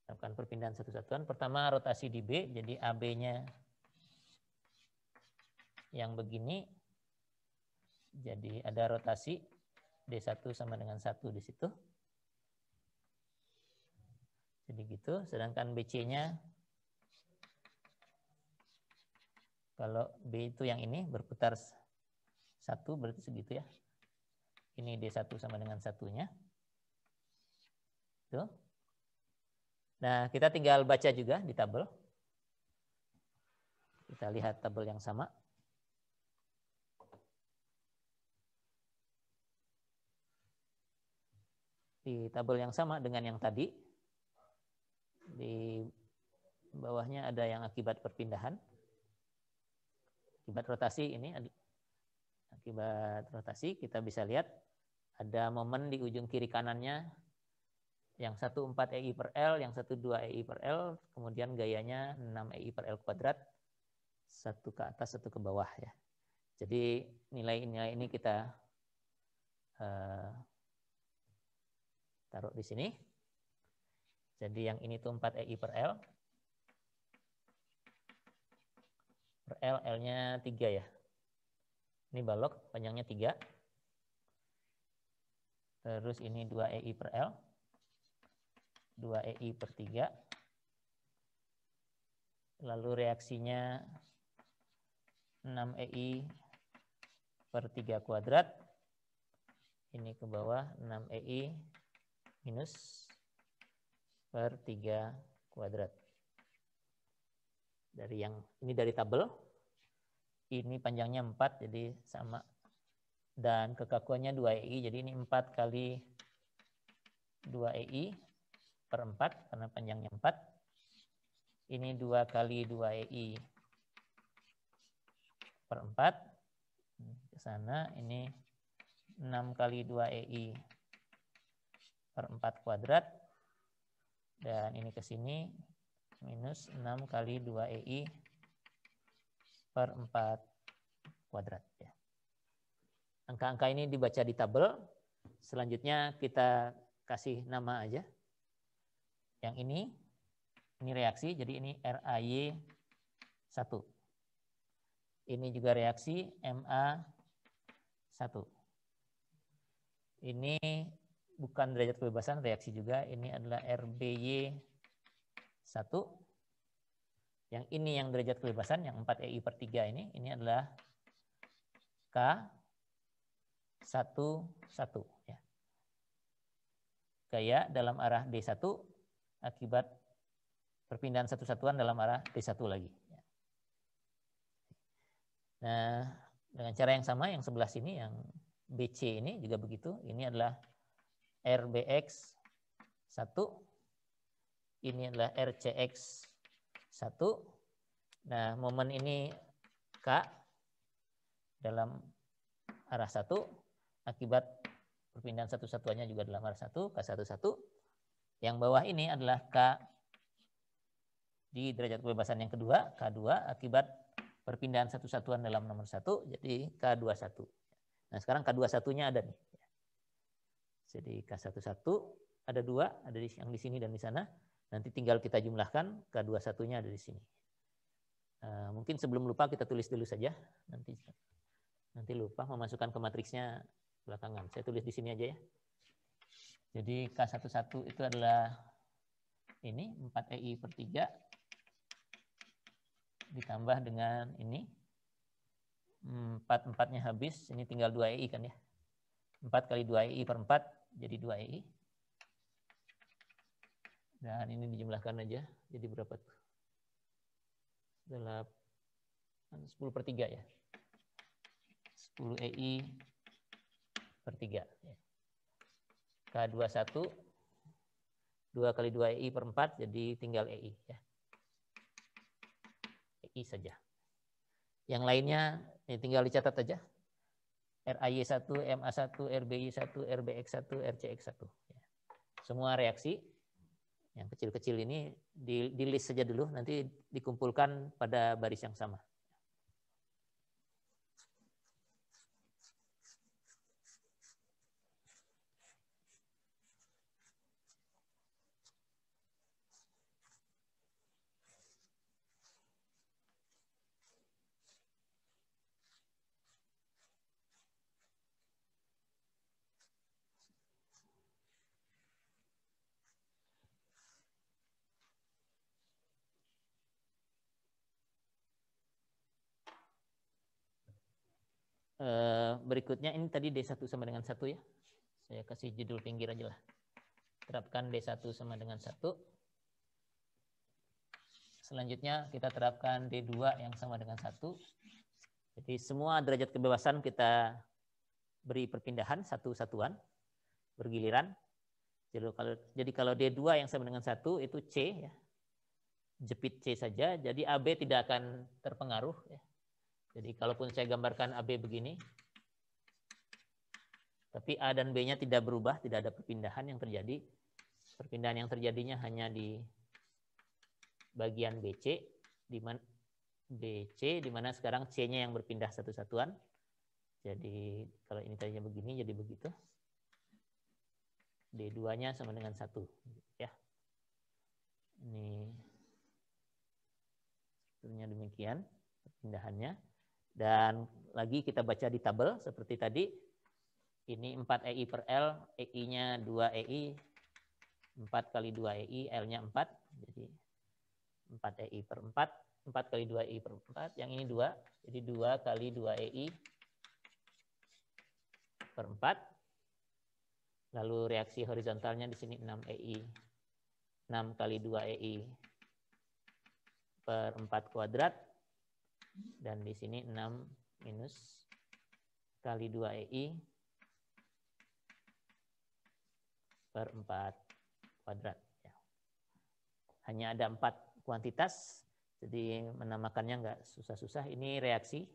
Lakukan perpindahan satu satuan. Pertama rotasi di B, jadi AB-nya yang begini. Jadi ada rotasi D1 sama dengan 1 di situ. Jadi gitu, sedangkan BC-nya kalau B itu yang ini berputar 1 berarti segitu ya. Ini D1 sama dengan 1-nya. Tuh. Nah, kita tinggal baca juga di tabel. Kita lihat tabel yang sama. Di tabel yang sama dengan yang tadi. Di bawahnya ada yang akibat perpindahan. Akibat rotasi ini, akibat rotasi kita bisa lihat ada momen di ujung kiri kanannya. Yang satu 4 EI per L, yang satu 2 EI per L, kemudian gayanya 6 EI per L kuadrat, satu ke atas, satu ke bawah ya. Jadi nilai-nilai ini kita taruh di sini. Jadi yang ini tuh 4 EI per L. Per L, L-nya 3 ya. Ini balok, panjangnya 3. Terus ini 2 EI per L. 2 EI per 3. Lalu reaksinya 6 EI per 3 kuadrat. Ini ke bawah 6 EI minus per 3 kuadrat. Dari yang ini dari tabel. Ini panjangnya 4 jadi sama. Dan kekakuannya 2 EI, jadi ini 4 kali 2 EI per 4 karena panjangnya 4. Ini 2 kali 2 EI per 4. Ke sana ini 6 kali 2 EI per 4 kuadrat. Dan ini ke sini minus 6 kali 2 EI per 4 kuadrat. Ya. Angka-angka ini dibaca di tabel. Selanjutnya kita kasih nama aja. Yang ini reaksi, jadi ini RAY 1. Ini juga reaksi MA 1. Ini bukan derajat kebebasan, reaksi juga. Ini adalah RBY 1. Yang ini yang derajat kebebasan, yang 4 EI per 3 ini adalah K11. Ya. Gaya dalam arah D1 akibat perpindahan satu satuan dalam arah D1 lagi. Nah, dengan cara yang sama, yang sebelah sini, yang BC ini juga begitu. Ini adalah RBX 1. Ini adalah RCX 1. Nah, momen ini K dalam arah 1 akibat perpindahan satu satuannya juga dalam arah 1, K11. Yang bawah ini adalah K di derajat kebebasan yang kedua, K2, akibat perpindahan satu satuan dalam nomor 1, jadi K21. Nah, sekarang K21-nya ada nih. Jadi K11 ada 2, ada yang di sini dan di sana. Nanti tinggal kita jumlahkan, K21-nya ada di sini. Mungkin sebelum lupa kita tulis dulu saja. Nanti lupa memasukkan ke matriksnya belakangan. Saya tulis di sini aja ya. Jadi K11 itu adalah ini 4 EI per 3 ditambah dengan ini 4-4-nya habis, ini tinggal 2 EI kan ya. 4 kali 2 EI per 4 jadi 2 EI. Dan ini dijumlahkan aja, jadi berapa tuh? 10 per 3 ya. 10 EI per 3. K21 2 kali 2 EI per 4 jadi tinggal EI ya. EI saja. Yang lainnya ini tinggal dicatat aja. RAY1, MA1, RBY1, RBX1, RCX1. Semua reaksi yang kecil-kecil ini di list saja dulu, nanti dikumpulkan pada baris yang sama. Berikutnya ini tadi D1 sama dengan 1 ya. Saya kasih judul pinggir aja lah. Terapkan D1 sama dengan 1. Selanjutnya kita terapkan D2 yang sama dengan 1. Jadi semua derajat kebebasan kita beri perpindahan satu-satuan bergiliran. Jadi kalau D2 yang sama dengan 1 itu C ya. Jepit C saja, jadi AB tidak akan terpengaruh ya. Jadi kalaupun saya gambarkan AB begini, tapi A dan B-nya tidak berubah, tidak ada perpindahan yang terjadi. Perpindahan yang terjadinya hanya di bagian BC, di mana BC, di mana sekarang C-nya yang berpindah satu-satuan. Jadi kalau ini tadinya begini, jadi begitu. D2-nya sama dengan 1. Ya. Ini strukturnya demikian, perpindahannya. Dan lagi kita baca di tabel seperti tadi. Ini 4 EI per L, EI-nya 2 EI, 4 kali 2 EI, L-nya 4. Jadi 4 EI per 4, 4 kali 2 EI per 4. Yang ini 2, jadi 2 kali 2 EI per 4. Lalu reaksi horizontalnya di sini 6 EI, 6 kali 2 EI per 4 kuadrat. Dan di sini 6 minus kali 2 EI per 4 kuadrat. Hanya ada 4 kuantitas, jadi menamakannya nggak susah-susah. Ini reaksi,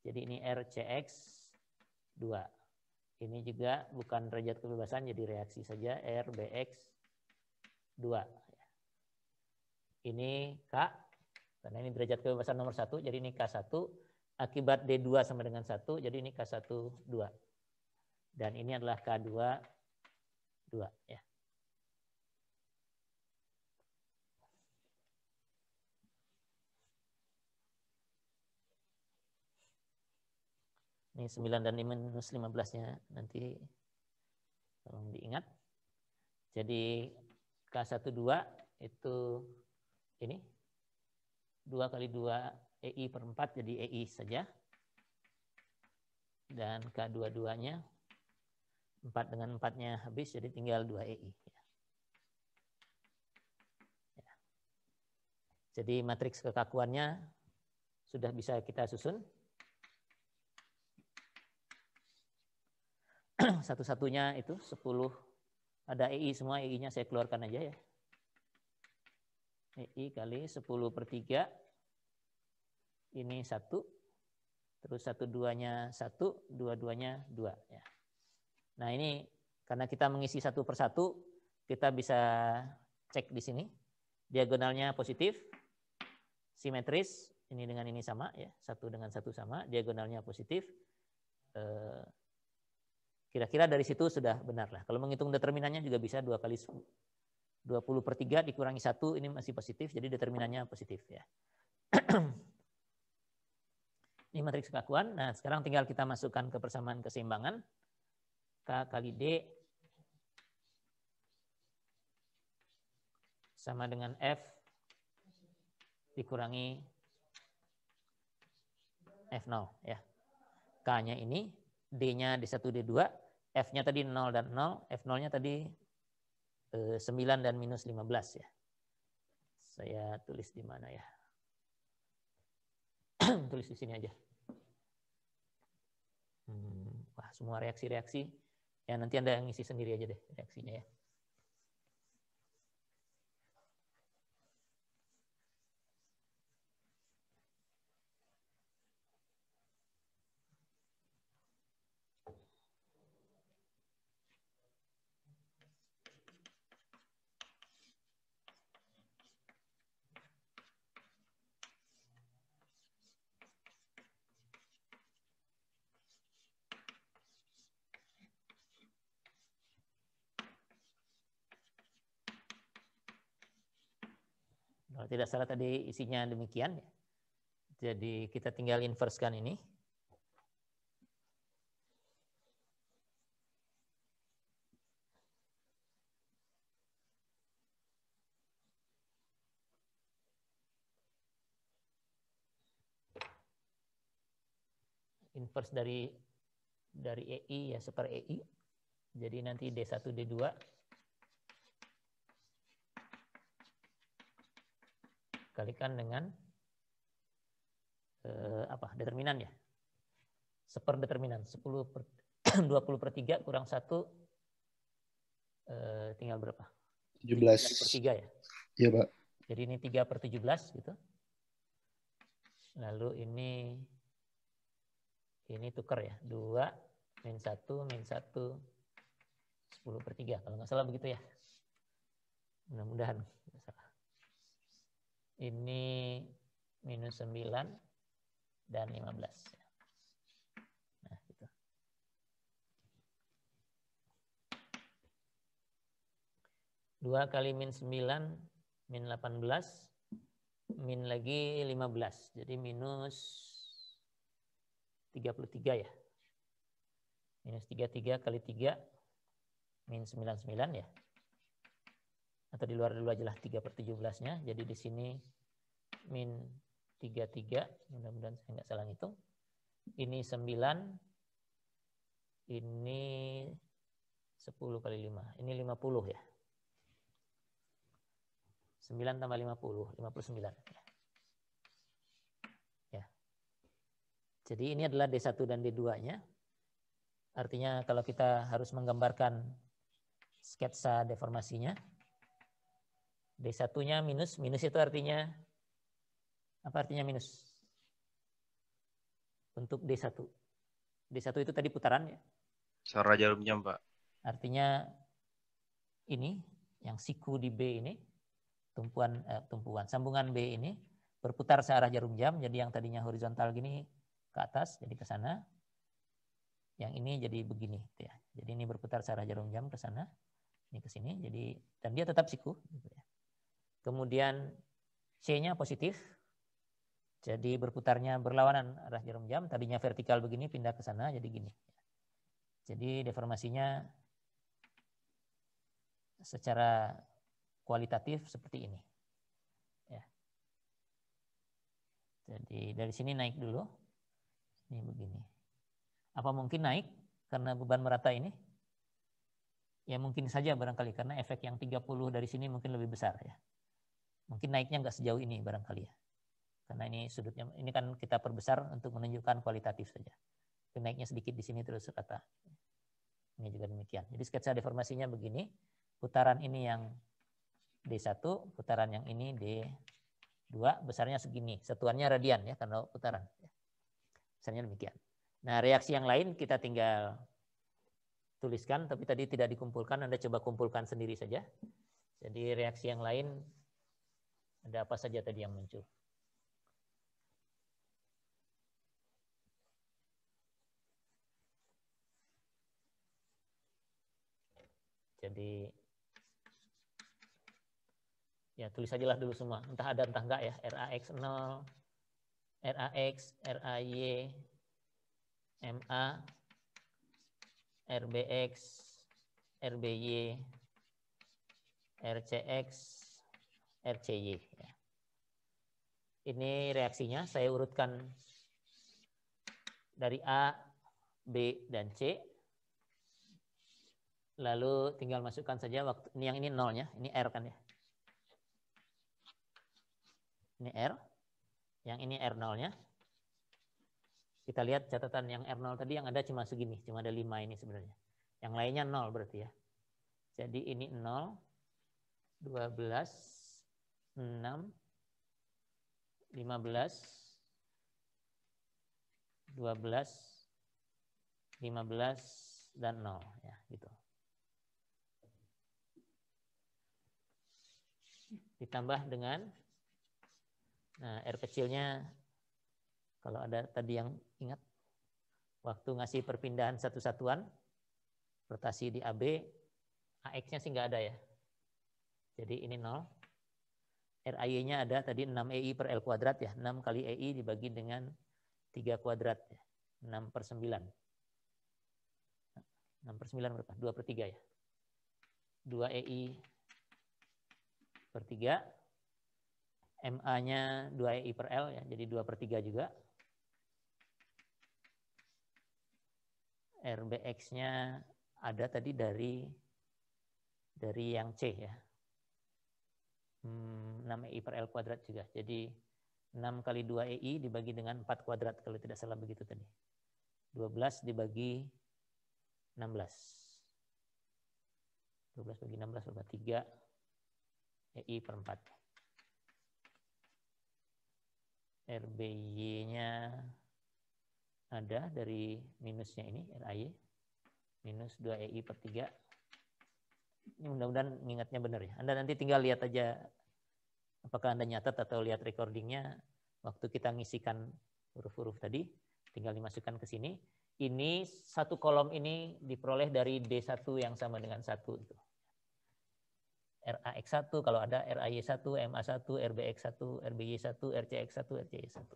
jadi ini RCX 2. Ini juga bukan derajat kebebasan, jadi reaksi saja, RBX 2. Ini K, karena ini derajat kebebasan nomor 1, jadi ini K1. Akibat D2 sama dengan 1, jadi ini K1, 2. Dan ini adalah K2, 2. Ya. Ini 9 dan minus 15-nya nanti tolong diingat. Jadi K12 itu ini 2 kali 2 EI per 4 jadi EI saja. Dan K22-nya 4 dengan 4-nya habis jadi tinggal 2 EI. Jadi matriks kekakuannya sudah bisa kita susun. Satu-satunya itu 10. Ada EI semua, EI-nya saya keluarkan aja ya. EI kali 10 per 3. Ini 1. Terus 1-2-nya 1, 2-2-nya 2. Ya. Nah ini karena kita mengisi satu per satu, kita bisa cek di sini. Diagonalnya positif, simetris, ini dengan ini sama ya, 1 dengan 1 sama, diagonalnya positif. Kira-kira dari situ sudah benar lah. Kalau menghitung determinannya juga bisa 2 kali 20 per 3 dikurangi 1, ini masih positif, jadi determinannya positif ya. Ini matriks kekakuan. Nah sekarang tinggal kita masukkan ke persamaan keseimbangan. K kali D sama dengan F dikurangi F0 ya. K-nya ini, D-nya D1, D2, F-nya tadi 0 dan 0, F0-nya tadi 9 dan minus 15 ya. Saya tulis di mana ya? Tulis di sini aja. Wah, semua reaksi-reaksi. Ya nanti Anda ngisi sendiri aja deh reaksinya ya. Kalau tidak salah tadi isinya demikian. Jadi kita tinggal inverse-kan ini. inverse dari EI ya seper EI. Jadi nanti D1 D2 kalikan dengan determinan ya. Seper determinan 20/3 kurang 1 tinggal berapa? 17/3 ya. Iya, Pak. Jadi ini 3/17 gitu. Lalu ini tukar ya. 2 min 1 min 1 10/3 kalau nggak salah begitu ya. Mudah-mudahan nggak salah. Ini minus 9 dan 15. Nah, gitu. Dua kali min 9 min 18 min lagi 15. Jadi minus 33 ya. Minus 33 kali 3 min 99 ya. Atau di luar dulu aja lah 3/17-nya. Jadi di sini min 33, mudah-mudahan saya nggak salah ngitung. Ini 9, ini 10 kali 5, ini 50 ya. 9 tambah 50, 59. Ya. Jadi ini adalah D1 dan D2-nya. Artinya kalau kita harus menggambarkan sketsa deformasinya, D1-nya minus, minus itu artinya, apa artinya minus? Untuk D1. D1 itu tadi putaran ya. Searah jarum jam, Pak. Artinya ini, yang siku di B ini, tumpuan, sambungan B ini, berputar searah jarum jam, jadi yang tadinya horizontal gini ke atas, jadi ke sana. Yang ini jadi begini. Gitu ya. Jadi ini berputar searah jarum jam ke sana, ini ke sini, jadi, dan dia tetap siku. Gitu ya. Kemudian C-nya positif, jadi berputarnya berlawanan arah jarum jam, tadinya vertikal begini pindah ke sana jadi gini. Jadi deformasinya secara kualitatif seperti ini. Ya. Jadi dari sini naik dulu, ini begini. Apa mungkin naik karena beban merata ini? Ya mungkin saja barangkali karena efek yang 30 dari sini mungkin lebih besar ya. Mungkin naiknya nggak sejauh ini barangkali ya. Karena ini sudutnya, ini kan kita perbesar untuk menunjukkan kualitatif saja. Naiknya sedikit di sini terus rata. Ini juga demikian. Jadi sketsa deformasinya begini. Putaran ini yang D1, putaran yang ini D2, besarnya segini. Satuannya radian ya, karena putaran. Besarnya demikian. Nah, reaksi yang lain kita tinggal tuliskan, tapi tadi tidak dikumpulkan. Anda coba kumpulkan sendiri saja. Jadi reaksi yang lain, ada apa saja tadi yang muncul? Jadi ya tulis aja lah dulu semua. Entah ada entah enggak ya. RAX 0, RAX, RAY, MA, RBX, RBY, RCX, RCY. Ya. Ini reaksinya saya urutkan dari A, B, dan C. Lalu tinggal masukkan saja waktu ini, yang ini nolnya, ini R kan ya. Ini R, yang ini R0-nya. Kita lihat catatan yang R0 tadi yang ada cuma segini, cuma ada 5 ini sebenarnya. Yang lainnya 0 berarti ya. Jadi ini 0, 12, 6, 15, 12, 15, dan 0 ya gitu. Ditambah dengan R kecilnya, kalau ada tadi yang ingat, waktu ngasih perpindahan satu satuan, rotasi di AB, AX-nya sih nggak ada ya. Jadi ini 0. RAY-nya ada tadi 6 EI per L kuadrat ya. 6 kali EI dibagi dengan 3 kuadrat ya. 6/9. 6/9 berapa? 2/3 ya. 2 EI per 3. MA-nya 2 EI per L ya. Jadi 2/3 juga. RBX-nya ada tadi dari yang C ya. 6EI per L kuadrat juga. Jadi 6 kali 2 EI dibagi dengan 4 kuadrat kalau tidak salah begitu tadi. 12 dibagi 16. 12 bagi 16 berapa? 3 EI per 4. RBY-nya ada dari minusnya ini, RAY. Minus 2 EI per 3. Ini mudah-mudahan ingatnya benar ya. Anda nanti tinggal lihat aja apakah Anda nyatat atau lihat recordingnya waktu kita ngisikan huruf-huruf tadi, tinggal dimasukkan ke sini. Ini satu kolom ini diperoleh dari D1 yang sama dengan 1 itu. RAX1 kalau ada, RAY1, MA1, RBX1, RBY1, RCX1, RCY1.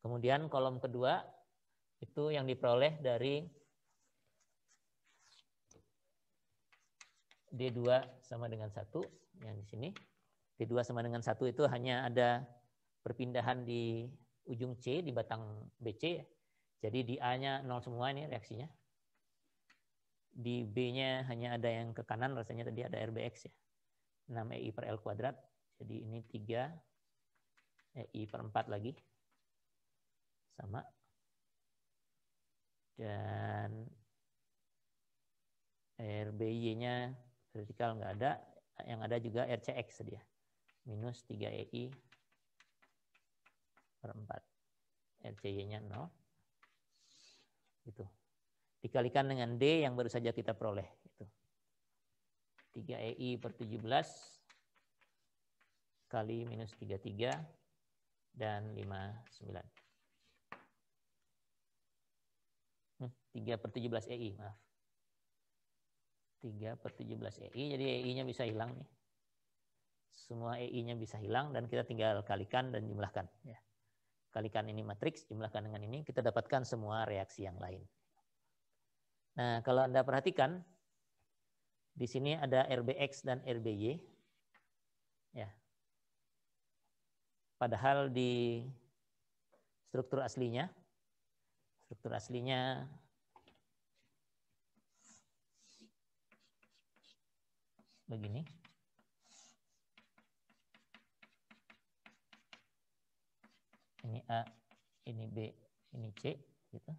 Kemudian kolom kedua itu yang diperoleh dari D2 sama dengan 1 yang di sini. D2 sama dengan 1 itu hanya ada perpindahan di ujung C, di batang BC. Jadi di A-nya 0 semua ini reaksinya. Di B-nya hanya ada yang ke kanan, rasanya tadi ada RBX ya. 6 EI per L kuadrat. Jadi ini 3 EI per 4 lagi. Sama. Dan RBY-nya vertikal nggak ada. Yang ada juga RCX tadi ya. Minus 3 EI per 4. RCY-nya 0. Gitu. Dikalikan dengan D yang baru saja kita peroleh. Itu. 3 EI per 17 kali minus 33 dan 59. 3 per 17 EI, maaf. 3 per 17 EI, jadi EI-nya bisa hilang nih. Semua EI-nya bisa hilang dan kita tinggal kalikan dan jumlahkan. Ya. Kalikan ini matriks, jumlahkan dengan ini, kita dapatkan semua reaksi yang lain. Nah, kalau Anda perhatikan, di sini ada RBX dan RBY. Ya. Padahal di struktur aslinya begini. Ini A, ini B, ini C, gitu.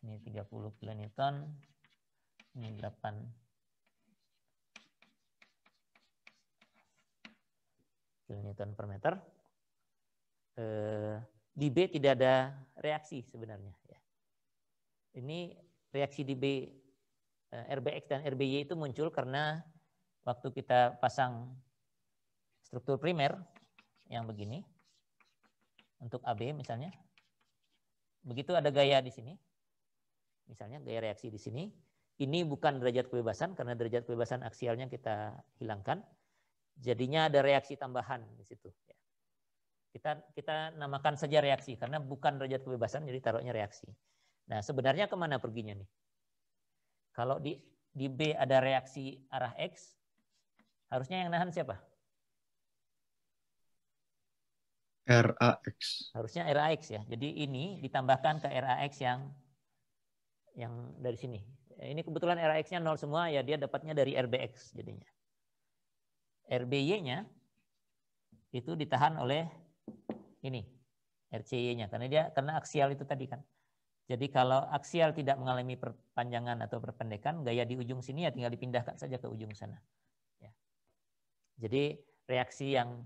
Ini 30 kilonewton, ini 8 kilonewton per meter. Di B tidak ada reaksi sebenarnya. Ini reaksi di B, RBX dan RBY itu muncul karena waktu kita pasang struktur primer yang begini, untuk AB misalnya, begitu ada gaya di sini, misalnya gaya reaksi di sini, ini bukan derajat kebebasan karena derajat kebebasan aksialnya kita hilangkan, jadinya ada reaksi tambahan di situ. Kita namakan saja reaksi karena bukan derajat kebebasan, jadi taruhnya reaksi. Nah, sebenarnya kemana perginya nih? Kalau di B ada reaksi arah X, harusnya yang nahan siapa? RAX. Harusnya RAX ya. Jadi ini ditambahkan ke RAX yang dari sini. Ini kebetulan RAX-nya 0 semua, ya dia dapatnya dari RBX jadinya. RBY-nya itu ditahan oleh ini, RCY-nya, karena aksial itu tadi kan. Jadi kalau aksial tidak mengalami perpanjangan atau perpendekan, gaya di ujung sini ya tinggal dipindahkan saja ke ujung sana. Ya. Jadi reaksi yang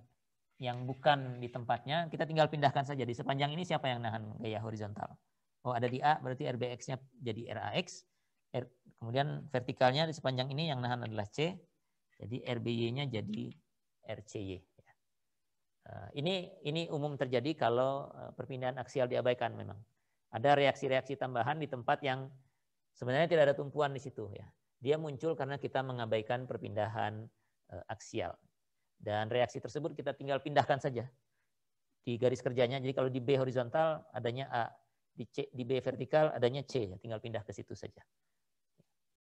bukan di tempatnya, kita tinggal pindahkan saja. Di sepanjang ini siapa yang nahan gaya horizontal? Oh, ada di A, berarti RBX-nya jadi RAX. Kemudian vertikalnya di sepanjang ini yang nahan adalah C. Jadi RBY-nya jadi RCY. Ini umum terjadi kalau perpindahan aksial diabaikan memang. Ada reaksi-reaksi tambahan di tempat yang sebenarnya tidak ada tumpuan di situ. Ya. Dia muncul karena kita mengabaikan perpindahan aksial. Dan reaksi tersebut kita tinggal pindahkan saja di garis kerjanya. Jadi kalau di B horizontal adanya A, di B vertikal adanya C, tinggal pindah ke situ saja.